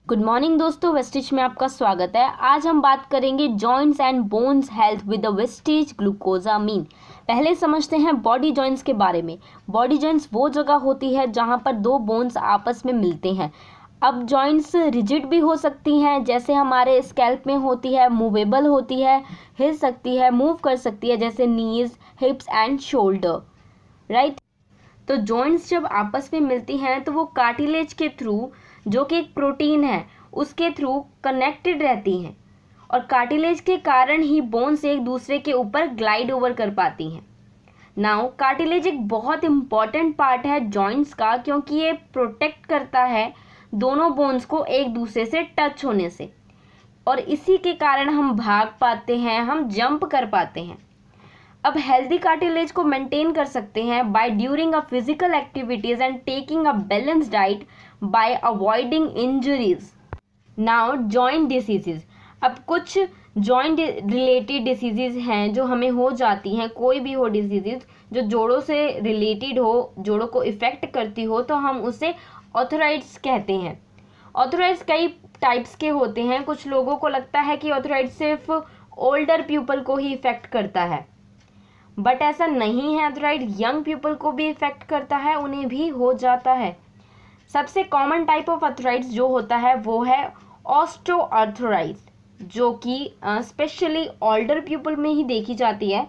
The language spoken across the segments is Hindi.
गुड मॉर्निंग दोस्तों, वेस्टिज में आपका स्वागत है। आज हम बात करेंगे joints and bones health with the Vestige glucosamine. पहले समझते हैं बॉडी जॉइंट्स के बारे में। बॉडी जॉइंट्स वो जगह होती है जहां पर दो बोन्स आपस में मिलते हैं। अब जॉइंट्स रिजिड भी हो सकती हैं, जैसे हमारे स्कैल्प में होती है, मूवेबल होती है, हिल सकती है, मूव कर सकती है, जैसे नीज, हिप्स एंड शोल्डर, राइट। तो जॉइंट्स जब आपस में मिलती हैं तो वो कार्टिलेज के थ्रू, जो कि एक प्रोटीन है, उसके थ्रू कनेक्टेड रहती हैं और कार्टिलेज के कारण ही बोन्स एक दूसरे के ऊपर ग्लाइड ओवर कर पाती हैं। नाउ कार्टिलेज एक बहुत इंपॉर्टेंट पार्ट है जॉइंट्स का, क्योंकि ये प्रोटेक्ट करता है दोनों बोन्स को एक दूसरे से टच होने से, और इसी के कारण हम भाग पाते हैं, हम जंप कर पाते हैं। अब हेल्दी कार्टिलेज को मेंटेन कर सकते हैं by during a physical activities and taking a balance diet by avoiding injuries. Now joint diseases. अब कुछ जॉइंट रिलेटेड डिसीजेज हैं जो हमें हो जाती हैं, कोई भी हो डिसीजेज जो जोड़ों से रिलेटेड हो, जोड़ों को इफेक्ट करती हो, तो हम उसे ऑर्थराइटिस कहते हैं। ऑर्थराइटिस कई टाइप्स के होते हैं। कुछ लोगों को लगता है कि ऑर्थराइटिस सिर्फ ओल्डर पीपल को ही इफेक्ट करता है, बट ऐसा नहीं है। ऑर्थराइटिस यंग पीपल को भी इफेक्ट करता है, उन्हें भी हो जाता है। सबसे कॉमन टाइप ऑफ आर्थराइटिस जो होता है वो है ऑस्टियोआर्थराइटिस, जो कि स्पेशली ओल्डर पीपल में ही देखी जाती है।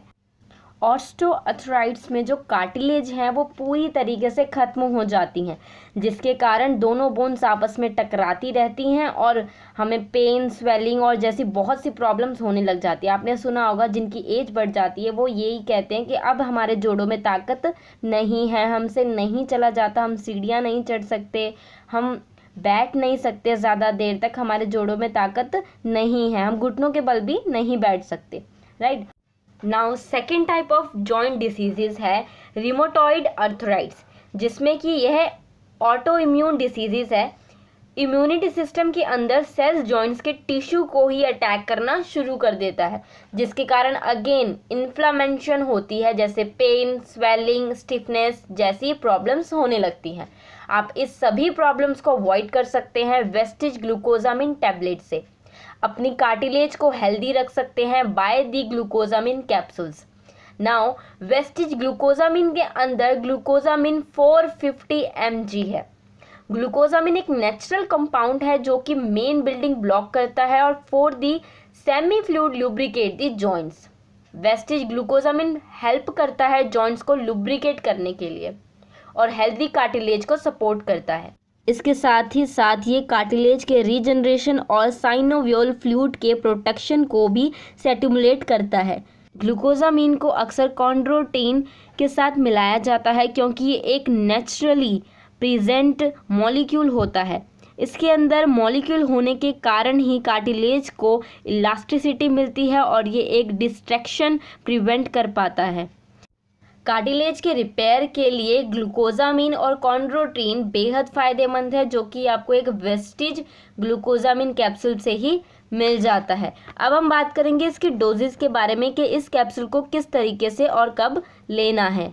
ऑस्टियोआर्थराइटिस में जो कार्टिलेज हैं वो पूरी तरीके से खत्म हो जाती हैं, जिसके कारण दोनों बोन्स आपस में टकराती रहती हैं और हमें पेन, स्वेलिंग और जैसी बहुत सी प्रॉब्लम्स होने लग जाती है। आपने सुना होगा जिनकी एज बढ़ जाती है वो यही कहते हैं कि अब हमारे जोड़ों में ताकत नहीं है, हमसे नहीं चला जाता, हम सीढ़ियाँ नहीं चढ़ सकते, हम बैठ नहीं सकते ज़्यादा देर तक, हमारे जोड़ों में ताकत नहीं है, हम घुटनों के बल भी नहीं बैठ सकते, right. Now second type of joint diseases है रिमोटॉइड आर्थराइटिस, जिसमें कि यह ऑटो इम्यून डिसीजेज है। इम्यूनिटी सिस्टम के अंदर सेल्स जॉइंट्स के टिश्यू को ही अटैक करना शुरू कर देता है, जिसके कारण अगेन इन्फ्लामेशन होती है, जैसे पेन, स्वेलिंग, स्टिफनेस जैसी प्रॉब्लम्स होने लगती हैं। आप इस सभी प्रॉब्लम्स को अवॉइड कर सकते हैं वेस्टिज ग्लूकोजामिन टैबलेट से। अपनी कार्टिलेज को हेल्दी रख सकते हैं by the glucosamine capsules. Now Vestige glucosamine के अंदर ग्लूकोजामिन 450 mg है। ग्लूकोजामिन एक नेचुरल कंपाउंड है जो कि मेन बिल्डिंग ब्लॉक करता है और for the semi fluid lubricate the joints. Vestige glucosamine help करता है जॉइंट्स को लुब्रिकेट करने के लिए और हेल्दी कार्टिलेज को सपोर्ट करता है। इसके साथ ही ये कार्टिलेज के रीजनरेशन और साइनोवियल फ्लूइड के प्रोटेक्शन को भी स्टिमुलेट करता है। ग्लूकोजामिन को अक्सर कॉन्ड्रोटिन के साथ मिलाया जाता है क्योंकि ये एक नेचुरली प्रेजेंट मॉलिक्यूल होता है। इसके अंदर मॉलिक्यूल होने के कारण ही कार्टिलेज को इलास्टिसिटी मिलती है और ये एक डिस्ट्रैक्शन प्रिवेंट कर पाता है। कार्टिलेज के रिपेयर के लिए ग्लूकोजामिन और कॉन्ड्रोटिन बेहद फ़ायदेमंद है, जो कि आपको एक वेस्टिज ग्लूकोजामिन कैप्सूल से ही मिल जाता है। अब हम बात करेंगे इसकी डोजेस के बारे में कि इस कैप्सूल को किस तरीके से और कब लेना है।